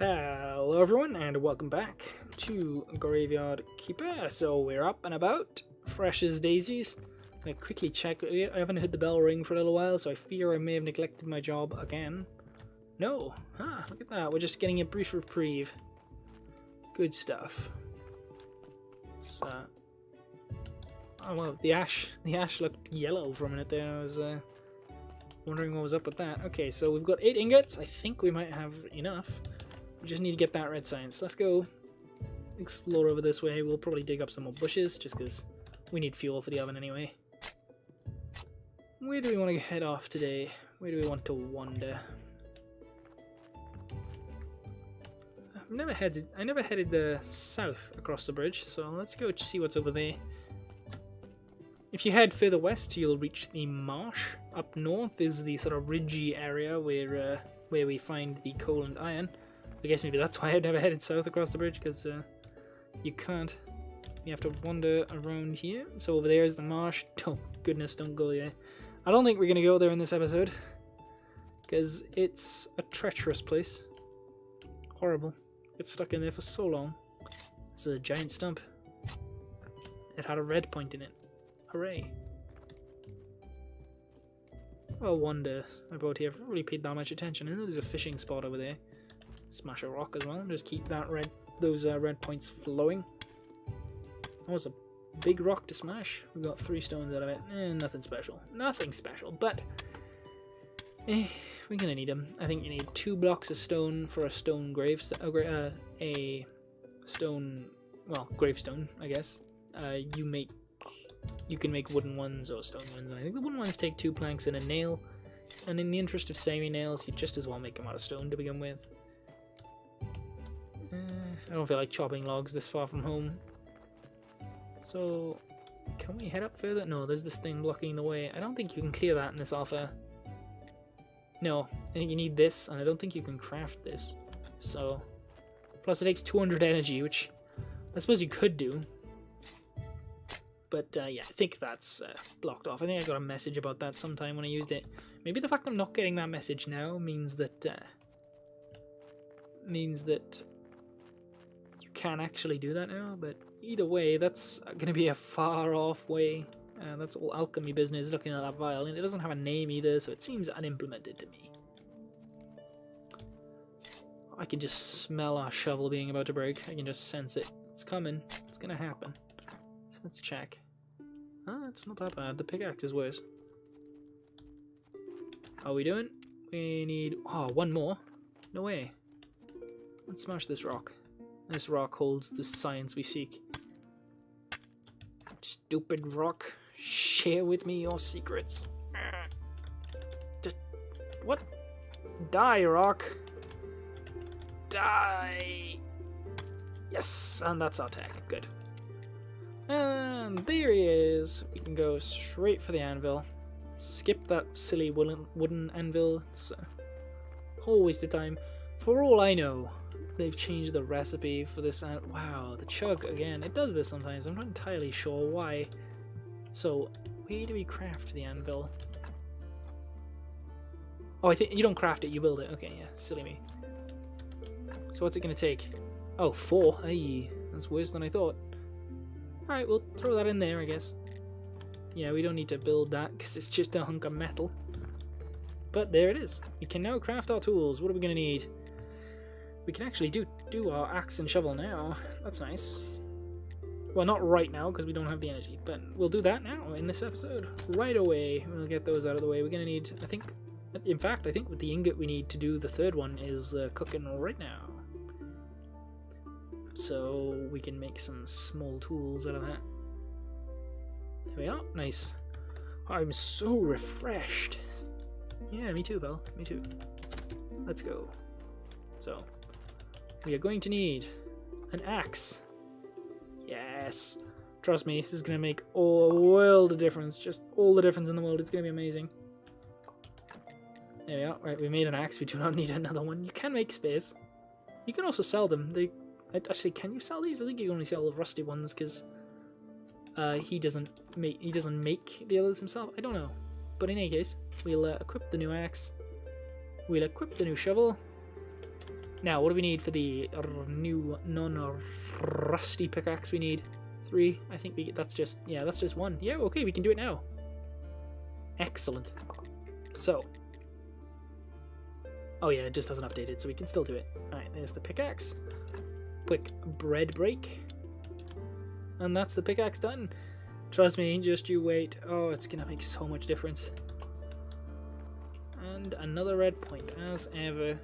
Hello everyone and welcome back to Graveyard Keeper. So we're up and about, fresh as daisies. I'm going to quickly check, I haven't heard the bell ring for a little while, so I fear I may have neglected my job again. No, look at that, we're just getting a brief reprieve. Good stuff. It's, oh well, the ash looked yellow for a minute there. I was wondering what was up with that. Okay, so we've got 8 ingots, I think we might have enough. We just need to get that red science. Let's go explore over this way. We'll probably dig up some more bushes just because we need fuel for the oven anyway. Where do we want to head off today? Where do we want to wander? I never headed south across the bridge, so let's go see what's over there. If you head further west, you'll reach the marsh. Up north is the sort of ridgy area where we find the coal and iron. I guess maybe that's why I've never headed south across the bridge, because you can't. You have to wander around here. So over there is the marsh. Oh, goodness, don't go there. I don't think we're going to go there in this episode, because it's a treacherous place. Horrible. Get stuck in there for so long. It's a giant stump. It had a red point in it. Hooray. Well, wonder about here. I've not really paid that much attention. I know there's a fishing spot over there. Smash a rock as well. Just keep that those red points flowing. Oh, it's a big rock to smash. We got 3 stones out of it. Nothing special. Nothing special, but we're gonna need them. I think you need 2 blocks of stone for a stone gravestone. A stone, well, gravestone, I guess. You can make wooden ones or stone ones, and I think the wooden ones take 2 planks and a nail. And in the interest of saving nails, you just as well make them out of stone to begin with. I don't feel like chopping logs this far from home. So, can we head up further? No, there's this thing blocking the way. I don't think you can clear that in this alpha. No, I think you need this, and I don't think you can craft this. So, plus it takes 200 energy, which I suppose you could do. But yeah, I think that's blocked off. I think I got a message about that sometime when I used it. Maybe the fact I'm not getting that message now means that you can actually do that now. But either way, that's going to be a far off way. That's all alchemy business. Looking at that vial, and it doesn't have a name either, so it seems unimplemented to me. I can just smell our shovel being about to break. I can just sense it. It's coming. It's going to happen. So let's check. It's not that bad. The pickaxe is worse. How are we doing? We need... Oh, 1 more. No way. Let's smash this rock. This rock holds the science we seek. Stupid rock. Share with me your secrets. Just... What? Die, rock. Die. Yes, and that's our tech. Good. And there he is. We can go straight for the anvil. Skip that silly wooden anvil. It's a whole waste of time. For all I know, they've changed the recipe for this. Wow, the chug again. It does this sometimes. I'm not entirely sure why. So, where do we craft the anvil? Oh, I think you don't craft it, you build it. Okay, yeah, silly me. So what's it going to take? Oh, 4. Aye, that's worse than I thought. Alright, we'll throw that in there, I guess. Yeah, we don't need to build that because it's just a hunk of metal. But there it is. We can now craft our tools. What are we going to need? We can actually do our axe and shovel now. That's nice. Well, not right now because we don't have the energy, but we'll do that now in this episode. Right away. We'll get those out of the way. We're going to need, I think, in fact, I think with the ingot we need to do the 3rd one is cooking right now. So we can make some small tools out of that. There we are. Nice. I'm so refreshed. Yeah, me too, pal. Me too. Let's go. So, we are going to need an axe. Yes. Trust me, this is going to make a world of difference. Just all the difference in the world. It's going to be amazing. There we are. Right, we made an axe. We do not need another one. You can make space. You can also sell them. Actually, can you sell these? I think you can only sell the rusty ones because he doesn't make the others himself. I don't know, but in any case, we'll equip the new axe. We'll equip the new shovel. Now, what do we need for the new non-rusty pickaxe? We need 3. I think that's just 1. Yeah, okay, we can do it now. Excellent. So, oh yeah, it just hasn't updated, so we can still do it. Alright, there's the pickaxe. Quick bread break. And that's the pickaxe done. Trust me, just you wait. Oh, it's gonna make so much difference. And another red point, as ever.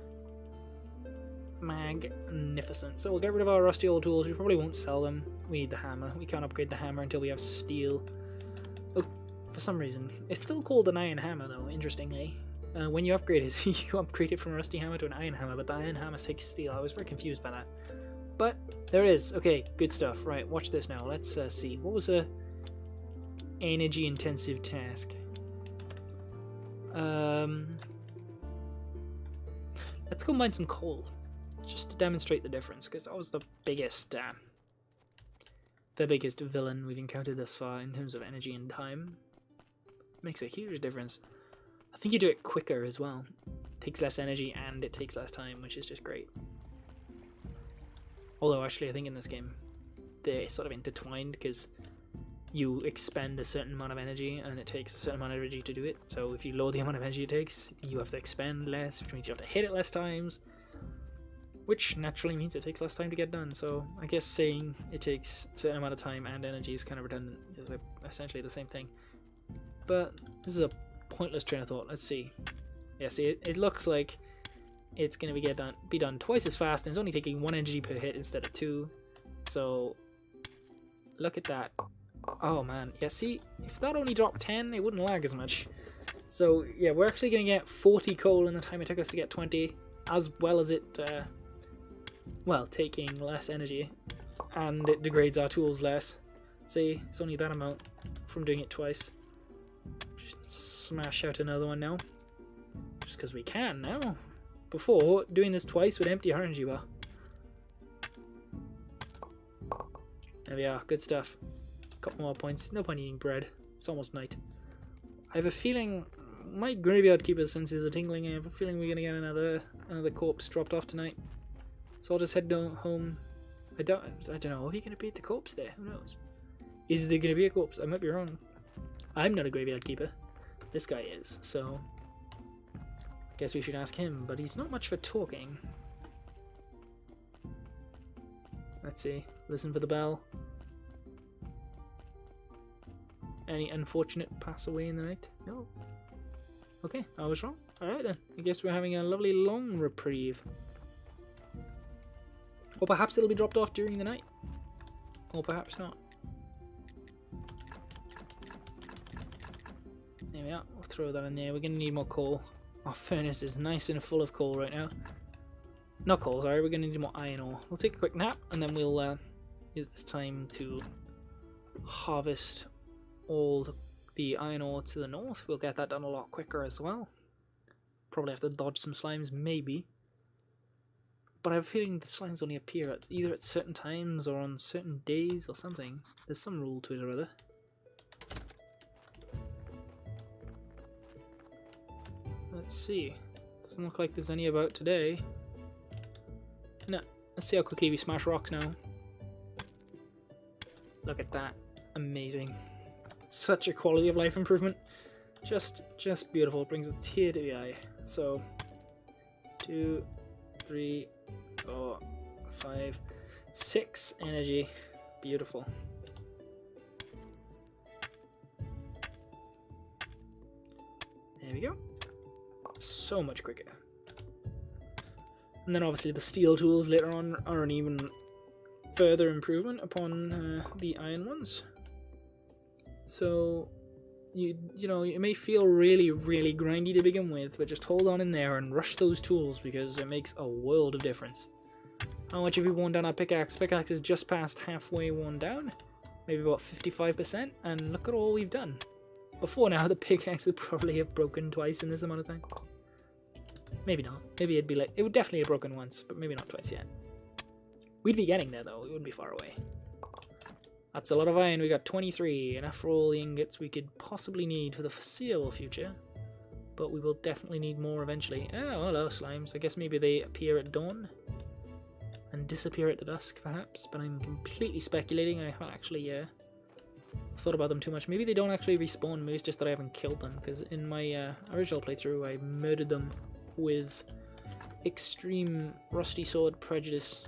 Magnificent. So we'll get rid of our rusty old tools. We probably won't sell them. We need the hammer. We can't upgrade the hammer until we have steel. Oh, for some reason. It's still called an iron hammer though, interestingly. When you upgrade it, you upgrade it from a rusty hammer to an iron hammer, but the iron hammer takes steel. I was very confused by that. But there it is. Okay, good stuff. Right, watch this now. Let's see. What was a energy intensive task? Let's go mine some coal. Just to demonstrate the difference, because that was the biggest villain we've encountered thus far in terms of energy and time. Makes a huge difference. I think you do it quicker as well. It takes less energy and it takes less time, which is just great. Although actually I think in this game they're sort of intertwined, because you expend a certain amount of energy and it takes a certain amount of energy to do it. So if you lower the amount of energy it takes, you have to expend less, which means you have to hit it less times. Which naturally means it takes less time to get done, so I guess saying it takes a certain amount of time and energy is kind of redundant. It's essentially the same thing. But this is a pointless train of thought. Let's see. Yeah, see, it looks like it's going to be done twice as fast, and it's only taking 1 energy per hit instead of 2. So, look at that. Oh man, yeah, see, if that only dropped 10, it wouldn't lag as much. So, yeah, we're actually going to get 40 coal in the time it took us to get 20, as well as it... well, taking less energy, and it degrades our tools less. See, it's only that amount from doing it twice. Just smash out another one now, just because we can now. Before, doing this twice would empty our energy bar. There we are, good stuff. Couple more points. No point eating bread. It's almost night. I have a feeling my graveyard keeper's senses are tingling. I have a feeling we're gonna get another corpse dropped off tonight. So I'll just head home. I don't know. Are we going to beat the corpse there? Who knows? Is there going to be a corpse? I might be wrong. I'm not a graveyard keeper. This guy is. So I guess we should ask him. But he's not much for talking. Let's see. Listen for the bell. Any unfortunate pass away in the night? No. Okay, I was wrong. Alright then. I guess we're having a lovely long reprieve. Or perhaps it'll be dropped off during the night. Or perhaps not. There we are. We'll throw that in there. We're going to need more coal. Our furnace is nice and full of coal right now. Not coal, sorry. We're going to need more iron ore. We'll take a quick nap and then we'll use this time to harvest all the iron ore to the north. We'll get that done a lot quicker as well. Probably have to dodge some slimes, maybe. But I have a feeling the slimes only appear either at certain times or on certain days or something. There's some rule to it or other. Let's see. Doesn't look like there's any about today. No. Let's see how quickly we smash rocks now. Look at that. Amazing. Such a quality of life improvement. Just beautiful. It brings a tear to the eye. So, 2, 3, 4, 5, 6 energy. Beautiful. There we go. So much quicker. And then obviously the steel tools later on are an even further improvement upon the iron ones. So you know, it may feel really grindy to begin with, but just hold on in there and rush those tools because it makes a world of difference. How much have we worn down our pickaxe? Pickaxe is just past halfway worn down, maybe about 55%, and look at all we've done. Before now, the pickaxe would probably have broken twice in this amount of time. Maybe not. Maybe it'd be like, it would definitely have broken once, but maybe not twice yet. We'd be getting there though, we wouldn't be far away. That's a lot of iron. We got 23, enough for all the ingots we could possibly need for the foreseeable future. But we will definitely need more eventually. Oh, hello slimes. I guess maybe they appear at dawn. and disappear at the dusk, perhaps. But I'm completely speculating. I haven't actually thought about them too much. Maybe they don't actually respawn. Maybe it's just that I haven't killed them. Because in my original playthrough, I murdered them with extreme rusty sword prejudice.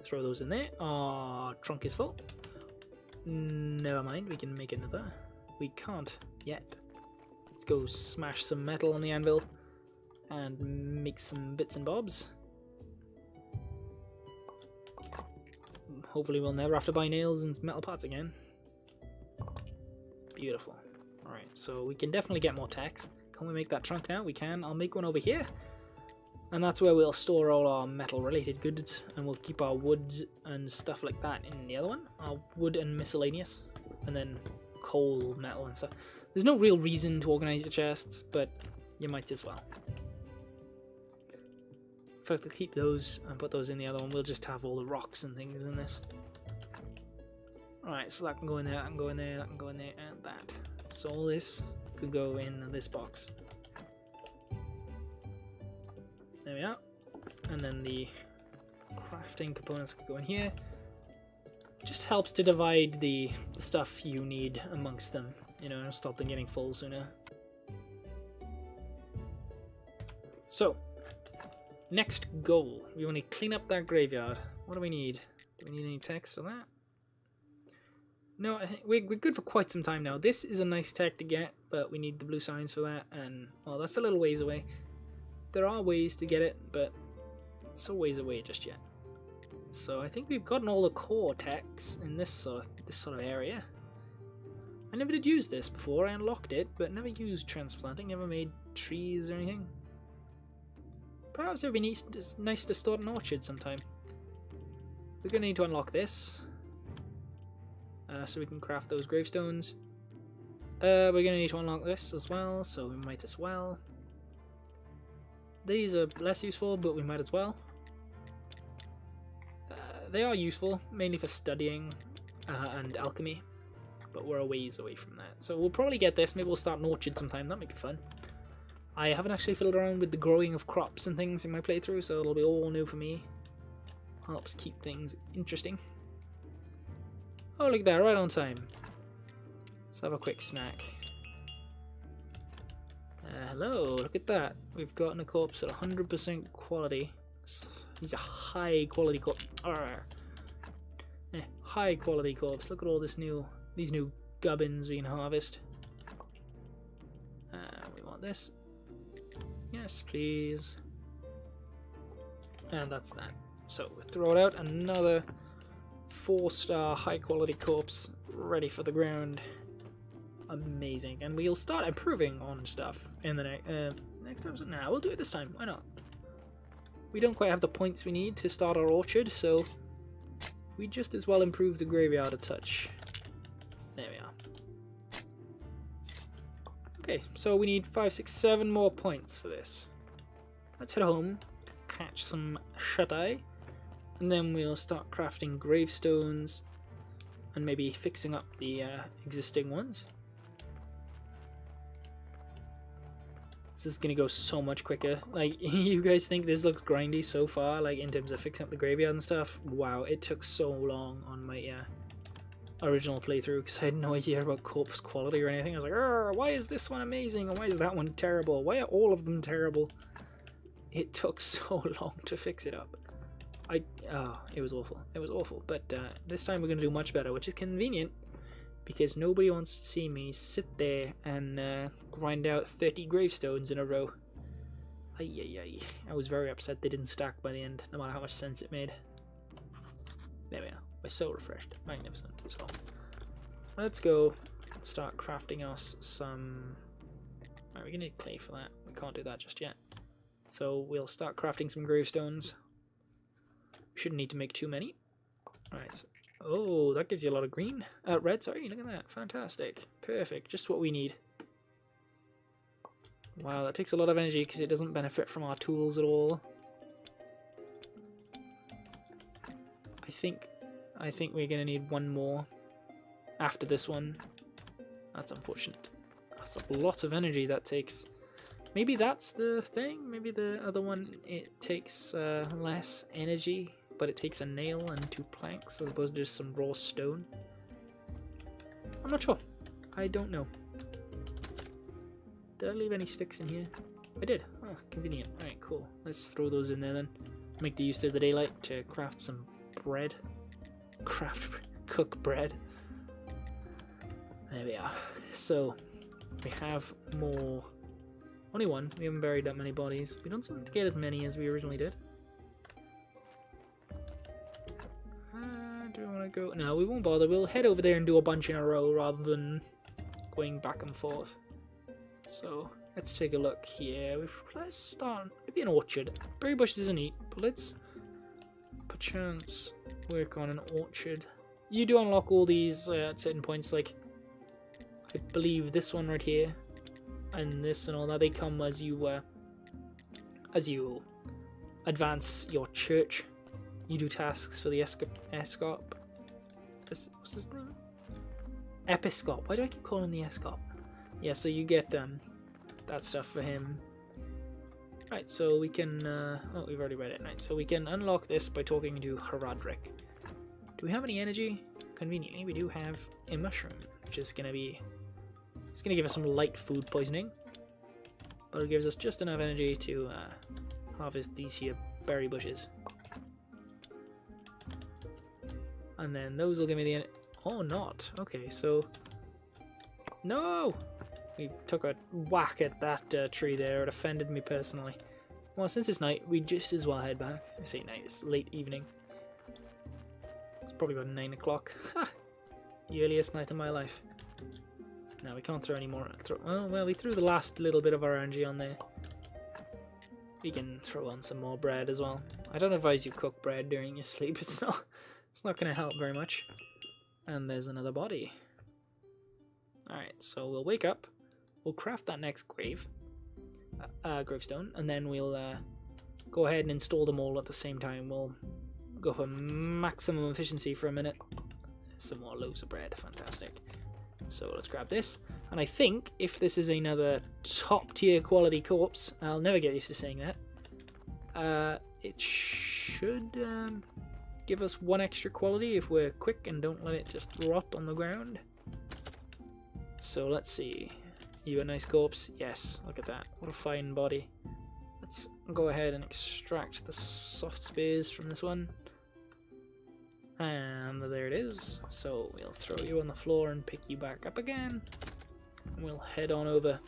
Throw those in there. Our trunk is full. Never mind, we can make another. We can't yet. Let's go smash some metal on the anvil and make some bits and bobs. Hopefully we'll never have to buy nails and metal parts again. Beautiful. Alright, so we can definitely get more tacks. Can we make that trunk now? We can. I'll make one over here. And that's where we'll store all our metal related goods, and we'll keep our wood and stuff like that in the other one. Our wood and miscellaneous, and then coal, metal and stuff. There's no real reason to organize the chests, but you might as well. In fact, I'll keep those and put those in the other one. We'll just have all the rocks and things in this. Alright, so that can go in there, that can go in there, that can go in there, and that. So all this could go in this box. There we are. And then the crafting components could go in here. Just helps to divide the stuff you need amongst them, you know, and stop them getting full sooner. So, next goal. We want to clean up that graveyard. What do we need? Do we need any text for that? No, I think we're good for quite some time now. This is a nice tech to get, but we need the blue signs for that, and, well, that's a little ways away. There are ways to get it, but it's a ways away just yet. So I think we've gotten all the core techs in this sort of area. I never did use this before. I unlocked it, but never used transplanting. Never made trees or anything. Perhaps it would be nice to start an orchard sometime. We're gonna need to unlock this, so we can craft those gravestones. We're gonna need to unlock this as well, so we might as well. These are less useful, but we might as well. They are useful, mainly for studying and alchemy, but we're a ways away from that. So we'll probably get this. Maybe we'll start an orchard sometime. That might be fun. I haven't actually fiddled around with the growing of crops and things in my playthrough, so it'll be all new for me. Helps keep things interesting. Oh, look at that, right on time. Let's have a quick snack. Hello, look at that. We've gotten a corpse at 100% quality. He's a high quality corpse. High quality corpse. Look at all these new gubbins we can harvest. We want this. Yes, please. And that's that. So we throw it out. Another 4-star high quality corpse ready for the ground. Amazing. And we'll start improving on stuff in the next episode. Nah, we'll do it this time. Why not? We don't quite have the points we need to start our orchard, so we just as well improve the graveyard a touch. There we are. Okay, so we need 5, 6, 7 more points for this. Let's head home, catch some Jedi, and then we'll start crafting gravestones and maybe fixing up the existing ones. This is gonna go so much quicker. Like, you guys think this looks grindy so far, like in terms of fixing up the graveyard and stuff? Wow, it took so long on my original playthrough because I had no idea about corpse quality or anything. I was like, why is this one amazing and why is that one terrible? Why are all of them terrible? It took so long to fix it up. It was awful. It was awful. But this time we're gonna do much better, which is convenient. Because nobody wants to see me sit there and grind out 30 gravestones in a row. Ay. I was very upset they didn't stack by the end, no matter how much sense it made. There we are. We're so refreshed. Magnificent. So, let's go start crafting us some... Alright, we're gonna need clay for that. We can't do that just yet. So we'll start crafting some gravestones. We shouldn't need to make too many. Alright, so oh, that gives you a lot of green. Red, sorry, look at that. Fantastic. Perfect. Just what we need. Wow, that takes a lot of energy because it doesn't benefit from our tools at all. I think we're going to need one more after this one. That's unfortunate. That's a lot of energy that takes. Maybe that's the thing. Maybe the other one, it takes less energy, but it takes a nail and 2 planks as opposed to just some raw stone. I'm not sure. I don't know. Did I leave any sticks in here? I did. Oh, convenient. Alright, cool. Let's throw those in there then. Make the use of the daylight to craft some bread. Cook bread. There we are. So, we have more. Only one. We haven't buried that many bodies. We don't seem to get as many as we originally did. Do we want to go? No, we won't bother. We'll head over there and do a bunch in a row rather than going back and forth. So, let's take a look here. Let's start maybe an orchard. Berry bushes isn't neat, but let's perchance work on an orchard. You do unlock all these at certain points, like I believe this one right here, and this and all that. They come as you advance your church. You do tasks for the Escop. What's his name? Episcop. Why do I keep calling him the Escop? Yeah, so you get that stuff for him. Right, so we can. Oh, we've already read it. Right, so we can unlock this by talking to Haradric. Do we have any energy? Conveniently, we do have a mushroom, which is gonna be. It's gonna give us some light food poisoning, but it gives us just enough energy to harvest these here berry bushes. And then those will give me the. Oh, not. Okay, so. No! We took a whack at that tree there. It offended me personally. Well, since it's night, we just as well head back. I say night, it's late evening. It's probably about 9 o'clock. Ha! The earliest night of my life. No, we can't throw any more. Well, we threw the last little bit of our energy on there. We can throw on some more bread as well. I don't advise you cook bread during your sleep. It's not going to help very much. And there's another body. Alright, so we'll wake up. We'll craft that next gravestone, and then we'll go ahead and install them all at the same time. We'll go for maximum efficiency for a minute. Some more loaves of bread, fantastic. So let's grab this, and I think if this is another top tier quality corpse, I'll never get used to saying that, it should give us 1 extra quality if we're quick and don't let it just rot on the ground. So let's see. You a nice corpse? Yes, look at that. What a fine body. Let's go ahead and extract the soft spears from this one. And there it is. So we'll throw you on the floor and pick you back up again. And we'll head on over.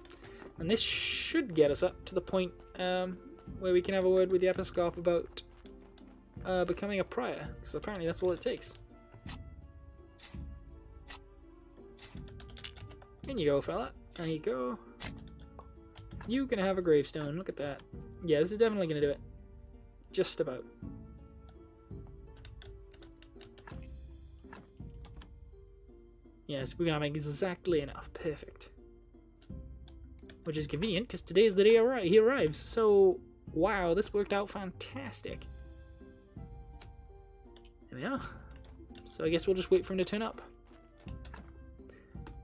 And this should get us up to the point where we can have a word with the Episcop about becoming a prior. Because apparently that's all it takes. In you go, fella. There you go. You can have a gravestone. Look at that. Yeah, this is definitely going to do it. Just about. Yes, we're going to make exactly enough. Perfect. Which is convenient, because today is the day he arrives. So, wow, this worked out fantastic. There we are. So I guess we'll just wait for him to turn up.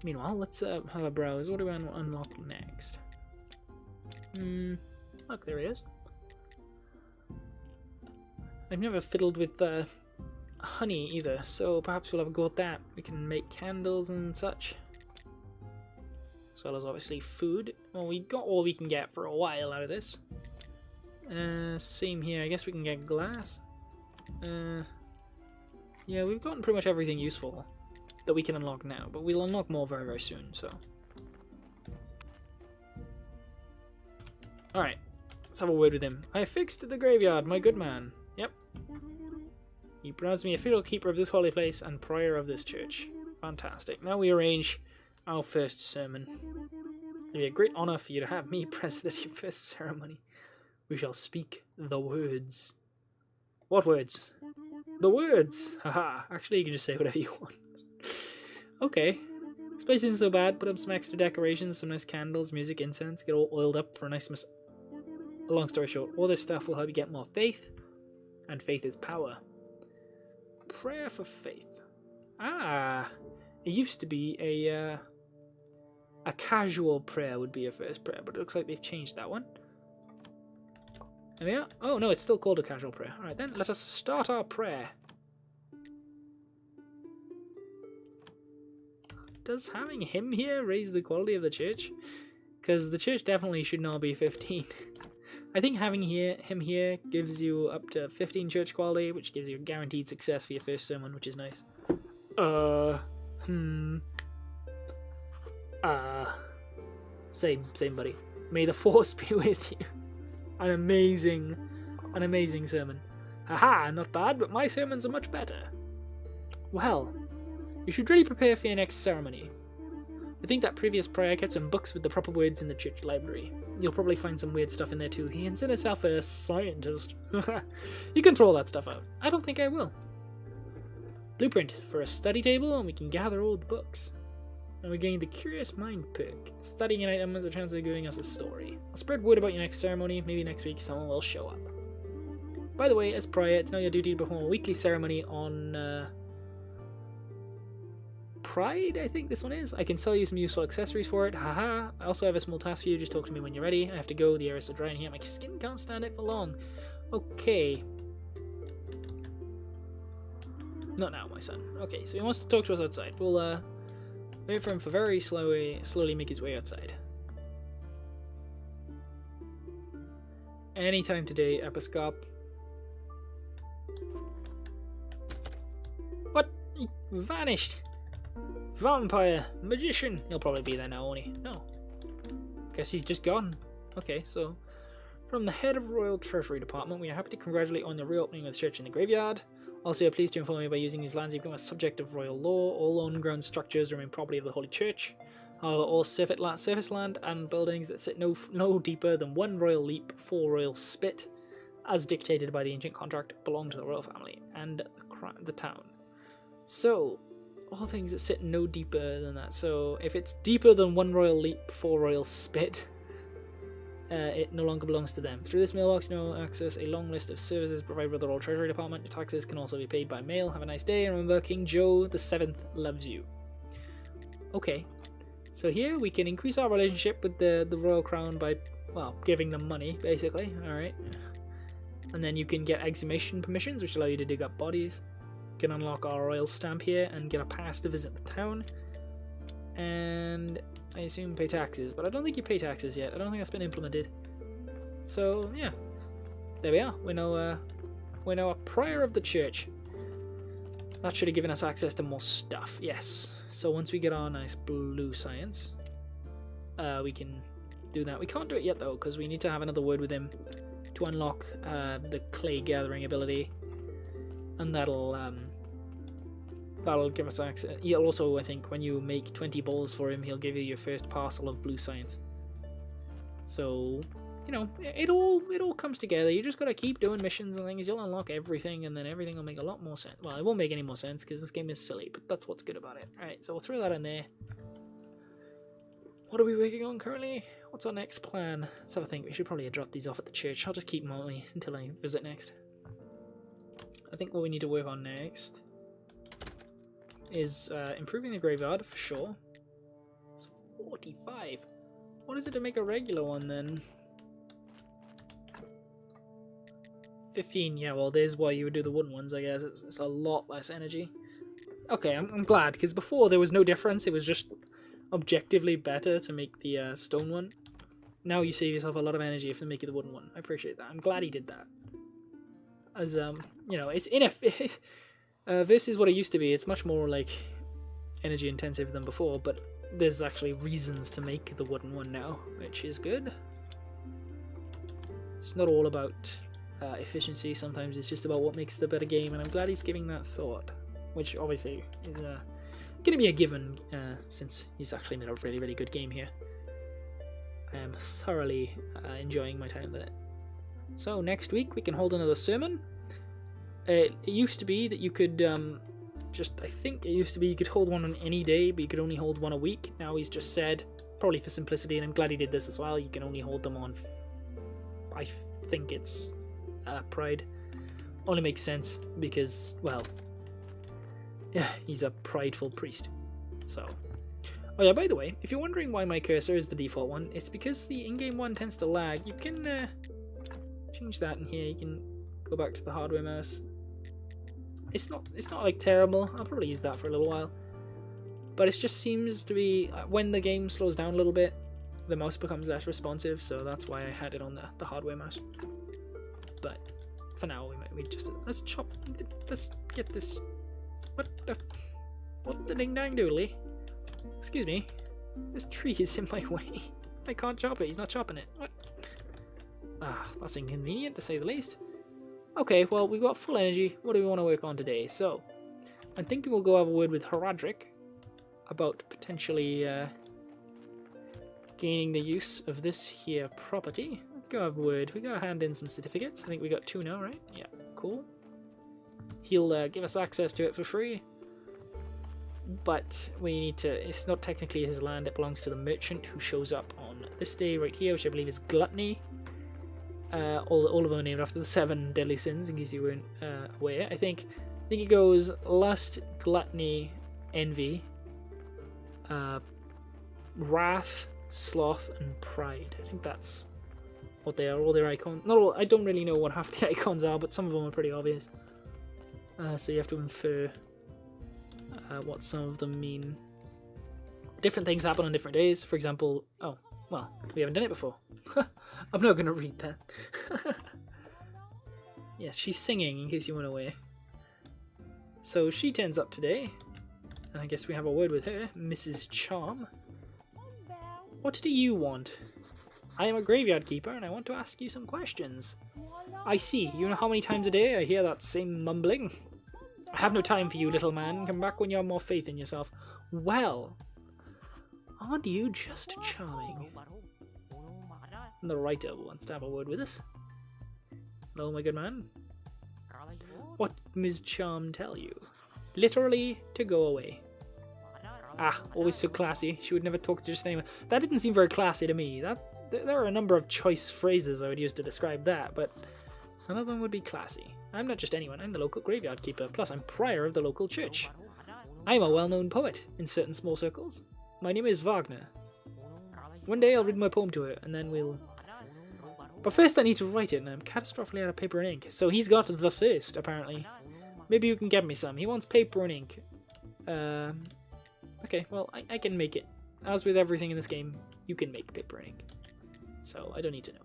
Meanwhile, let's have a browse. What do we unlock next? Look, there he is. I've never fiddled with honey either, so perhaps we'll have a go at that. We can make candles and such. As well as obviously food. Well, we got all we can get for a while out of this. Same here. I guess we can get glass. Yeah, we've gotten pretty much everything useful that we can unlock now, but we'll unlock more very, very soon, so. Alright, let's have a word with him. I fixed the graveyard, my good man. Yep. He pronounced me official keeper of this holy place and prior of this church. Fantastic. Now we arrange our first sermon. It'll be a great honour for you to have me present at your first ceremony. We shall speak the words. What words? The words! Haha. Actually, you can just say whatever you want. Okay. This place isn't so bad. Put up some extra decorations, some nice candles, music, incense. Get all oiled up for a nice long story short, all this stuff will help you get more faith. And faith is power. Prayer for faith. Ah! It used to be a A casual prayer would be your first prayer, but it looks like they've changed that one. There we are. Oh no, it's still called a casual prayer. Alright then, let us start our prayer. Does having him here raise the quality of the church? Because the church definitely should not be 15. I think having him here gives you up to 15 church quality, which gives you a guaranteed success for your first sermon, which is nice. Same buddy. May the force be with you. An amazing sermon. Haha, not bad, but my sermons are much better. Well, you should really prepare for your next ceremony. I think that previous prayer kept some books with the proper words in the church library. You'll probably find some weird stuff in there too. He considers himself a scientist. You can throw all that stuff out. I don't think I will. Blueprint for a study table, and we can gather old books. And we're getting the Curious Mind perk. Studying an item has a chance of giving us a story. I'll spread word about your next ceremony. Maybe next week someone will show up. By the way, as prior, it's now your duty to perform a weekly ceremony on Pride, I think this one is. I can sell you some useful accessories for it. Haha. I also have a small task for you. Just talk to me when you're ready. I have to go. The air is so dry in here. My skin can't stand it for long. Okay. Not now, my son. Okay, so he wants to talk to us outside. We'll wait for him to very slowly make his way outside. Anytime today, Episcop. What? He vanished. Vampire. Magician. He'll probably be there now, won't he? No. Guess he's just gone. Okay, so from the head of Royal Treasury Department, we are happy to congratulate on the reopening of the church in the graveyard. Also, you're pleased to inform me by using these lands you've become a subject of royal law. All on-ground structures remain property of the Holy Church. However, all surface land and buildings that sit no deeper than 1 royal leap, 4 royal spit, as dictated by the ancient contract, belong to the royal family and the town. So, all things that sit no deeper than that. So, if it's deeper than 1 royal leap, 4 royal spit, it no longer belongs to them. Through this mailbox, you know, access a long list of services provided by the Royal Treasury Department. Your taxes can also be paid by mail. Have a nice day, and remember, King Joe the 7th loves you. Okay, so here we can increase our relationship with the Royal Crown by, well, giving them money, basically. Alright. And then you can get exhumation permissions, which allow you to dig up bodies. You can unlock our royal stamp here and get a pass to visit the town. And I assume pay taxes, but I don't think you pay taxes yet. I don't think that's been implemented. So yeah, there we are. We're now a prior of the church. That should have given us access to more stuff. Yes. So once we get our nice blue science, we can do that. We can't do it yet though, because we need to have another word with him to unlock the clay gathering ability, and that'll give us access. He'll also, I think, when you make 20 balls for him, he'll give you your first parcel of blue science. So, you know, it all comes together. You just gotta keep doing missions and things. You'll unlock everything, and then everything will make a lot more sense. Well, it won't make any more sense because this game is silly, but that's what's good about it. Alright, so we'll throw that in there. What are we working on currently? What's our next plan? Let's have a think. We should probably drop these off at the church. I'll just keep them on me until I visit next. I think what we need to work on next is improving the graveyard for sure. It's 45. What is it to make a regular one then? 15. Yeah, well, there's why you would do the wooden ones, I guess. It's a lot less energy. Okay, I'm glad, because before there was no difference. It was just objectively better to make the stone one. Now you save yourself a lot of energy if you make it the wooden one. I appreciate that. I'm glad he did that. As you know, it's inefficient. Versus what it used to be, it's much more like energy intensive than before, but there's actually reasons to make the wooden one now, which is good. It's not all about efficiency, sometimes it's just about what makes the better game, and I'm glad he's giving that thought, which obviously is going to be a given since he's actually made a really, really good game here. I am thoroughly enjoying my time with it. So next week we can hold another sermon. It used to be that you could I think it used to be you could hold one on any day, but you could only hold one a week. Now he's just said, probably for simplicity, and I'm glad he did this as well, you can only hold them on, I think it's Pride. Only makes sense because, well, yeah, he's a prideful priest. So, Oh yeah, by the way, if you're wondering why my cursor is the default one, it's because the in-game one tends to lag. You can change that in here. You can go back to the hardware mouse. It's not like terrible. I'll probably use that for a little while. But it just seems to be when the game slows down a little bit, the mouse becomes less responsive, so that's why I had it on the hardware mouse. But for now, we just let's get this. What the ding dang doodly? Excuse me, this tree is in my way. I can't chop it. He's not chopping it. What? Ah, that's inconvenient to say the least. Okay, well, we've got full energy. What do we want to work on today? So, I'm thinking we'll go have a word with Horadric about potentially gaining the use of this here property. Let's go have a word. We gotta hand in some certificates. I think we got 2 now, right? Yeah, cool. He'll give us access to it for free. But we need to... It's not technically his land. It belongs to the merchant who shows up on this day right here, which I believe is Gluttony. All of them are named after the 7 deadly sins, in case you weren't aware. I think it goes lust, gluttony, envy, wrath, sloth, and pride. I think that's what they are. All their icons. Not all. I don't really know what half the icons are, but some of them are pretty obvious. So you have to infer what some of them mean. Different things happen on different days. For example, oh well, we haven't done it before. I'm not going to read that. Yes, she's singing, in case you weren't aware. So she turns up today, and I guess we have a word with her, Mrs. Charm. What do you want? I am a graveyard keeper, and I want to ask you some questions. I see. You know how many times a day I hear that same mumbling? I have no time for you, little man. Come back when you have more faith in yourself. Well, aren't you just charming? And the writer wants to have a word with us. Hello, my good man. What did Ms. Charm tell you? Literally, to go away. Ah, always so classy. She would never talk to just anyone. That didn't seem very classy to me. There are a number of choice phrases I would use to describe that, but none of them would be classy. I'm not just anyone. I'm the local graveyard keeper. Plus, I'm prior of the local church. I'm a well-known poet in certain small circles. My name is Wagner. One day I'll read my poem to her, and then we'll... But first I need to write it, and I'm catastrophically out of paper and ink. So he's got the thirst, apparently. Maybe you can get me some. He wants paper and ink. Okay, well, I can make it. As with everything in this game, you can make paper and ink. So I don't need to know.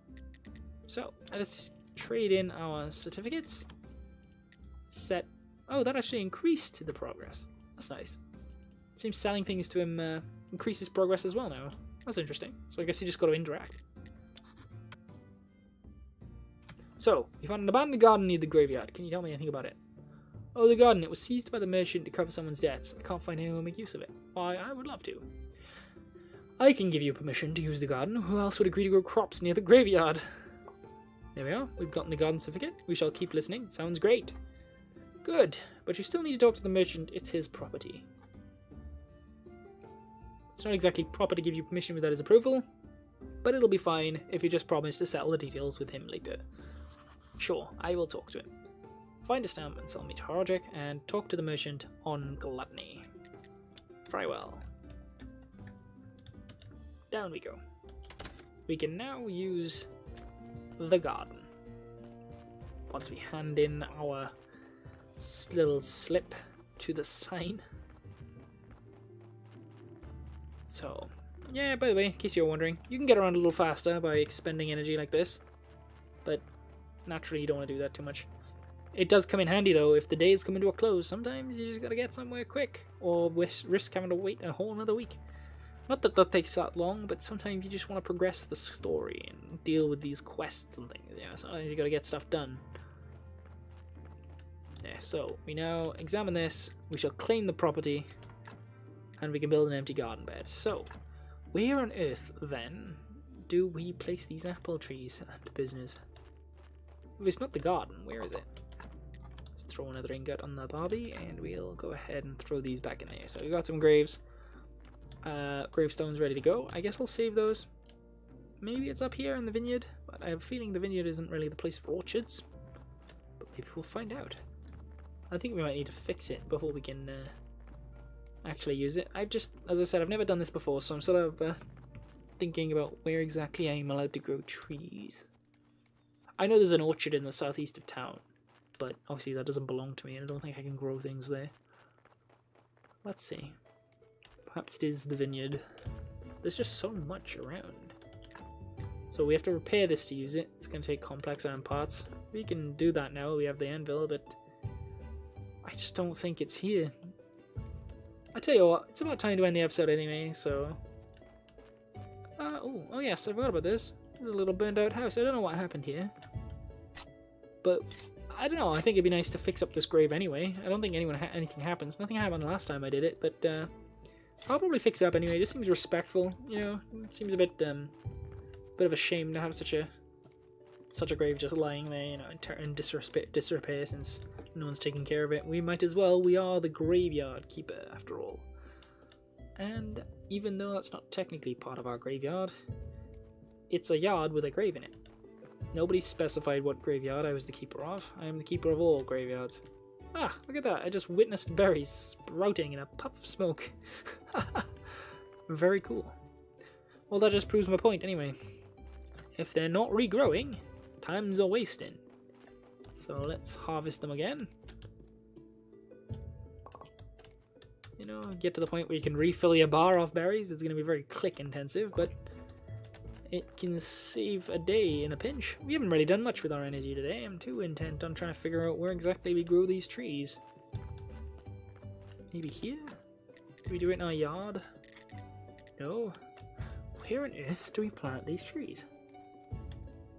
So, let's trade in our certificates. Set... Oh, that actually increased the progress. That's nice. Seems selling things to him increases progress as well now. That's interesting. So I guess you just got to interact. So, you found an abandoned garden near the graveyard. Can you tell me anything about it? Oh, the garden. It was seized by the merchant to cover someone's debts. I can't find anyone who will make use of it. Why, I would love to. I can give you permission to use the garden. Who else would agree to grow crops near the graveyard? There we are. We've gotten the garden certificate. We shall keep listening. Sounds great. Good. But you still need to talk to the merchant. It's his property. It's not exactly proper to give you permission without his approval, but it'll be fine if you just promise to settle the details with him later. Sure, I will talk to him. Find a stamp and sell me to Horadric, and talk to the merchant on Gluttony. Very well. Down we go. We can now use the garden. Once we hand in our little slip to the sign. So, yeah, by the way, in case you're wondering, you can get around a little faster by expending energy like this. But naturally you don't want to do that too much. It does come in handy though if the days come into a close. Sometimes you just gotta get somewhere quick, or risk having to wait a whole another week. Not that that takes that long, but sometimes you just want to progress the story and deal with these quests and things. You know, sometimes you gotta get stuff done. Yeah, so we now examine this. We shall claim the property, and we can build an empty garden bed. So, where on earth then do we place these apple trees at business? If it's not the garden, where is it? Let's throw another ingot on the Barbie, and we'll go ahead and throw these back in there. So we got some graves. Gravestones ready to go. I guess I'll save those. Maybe it's up here in the vineyard, but I have a feeling the vineyard isn't really the place for orchards. But maybe we'll find out. I think we might need to fix it before we can... actually use it. I've just, as I said, I've never done this before, so I'm sort of thinking about where exactly I'm allowed to grow trees. I know there's an orchard in the southeast of town, but obviously that doesn't belong to me, and I don't think I can grow things there. Let's see. Perhaps it is the vineyard. There's just so much around. So we have to repair this to use it. It's going to take complex iron parts. We can do that now. We have the anvil, but I just don't think it's here. I tell you what, it's about time to end the episode anyway, so... oh yes, I forgot about this. There's a little burned out house. I don't know what happened here. But, I don't know, I think it'd be nice to fix up this grave anyway. I don't think anything happens. Nothing happened the last time I did it, but I'll probably fix it up anyway. It just seems respectful, you know? It seems a bit of a shame to have such a grave just lying there, you know, in disrepair since no one's taking care of it. We might as well. We are the graveyard keeper, after all. And even though that's not technically part of our graveyard, it's a yard with a grave in it. Nobody specified what graveyard I was the keeper of. I am the keeper of all graveyards. Ah, look at that. I just witnessed berries sprouting in a puff of smoke. Very cool. Well, that just proves my point anyway. If they're not regrowing, time's a wasting. So let's harvest them again. You know, get to the point where you can refill your bar off berries. It's going to be very click intensive, but it can save a day in a pinch. We haven't really done much with our energy today. I'm too intent on trying to figure out where exactly we grow these trees. Maybe here? Do we do it in our yard? No. Where on earth do we plant these trees?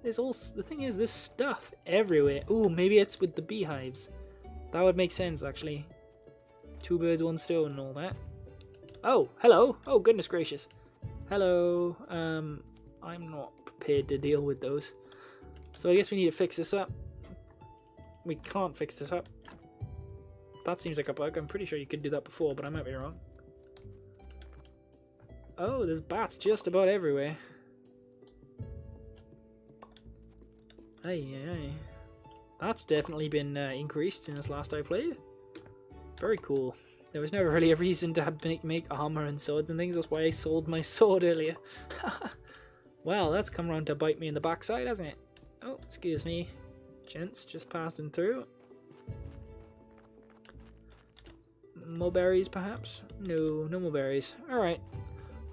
There's all, the thing is, there's stuff everywhere. Ooh, maybe it's with the beehives. That would make sense, actually. 2 birds, 1 stone and all that. Oh, hello. Oh, goodness gracious. Hello. I'm not prepared to deal with those. So I guess we need to fix this up. We can't fix this up. That seems like a bug. I'm pretty sure you could do that before, but I might be wrong. Oh, there's bats just about everywhere. Aye. That's definitely been increased since last I played. Very cool. There was never really a reason to have make armor and swords and things. That's why I sold my sword earlier. Well, that's come around to bite me in the backside, hasn't it? Oh, excuse me. Gents, just passing through. More berries, perhaps? No, no more berries. Alright.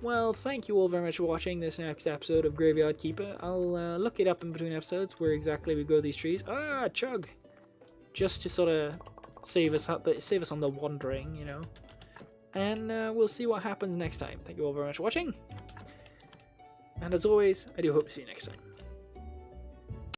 Well, thank you all very much for watching this next episode of Graveyard Keeper. I'll look it up in between episodes where exactly we grow these trees. Ah, chug! Just to sort of save us on the wandering, you know. And we'll see what happens next time. Thank you all very much for watching. And as always, I do hope to see you next time.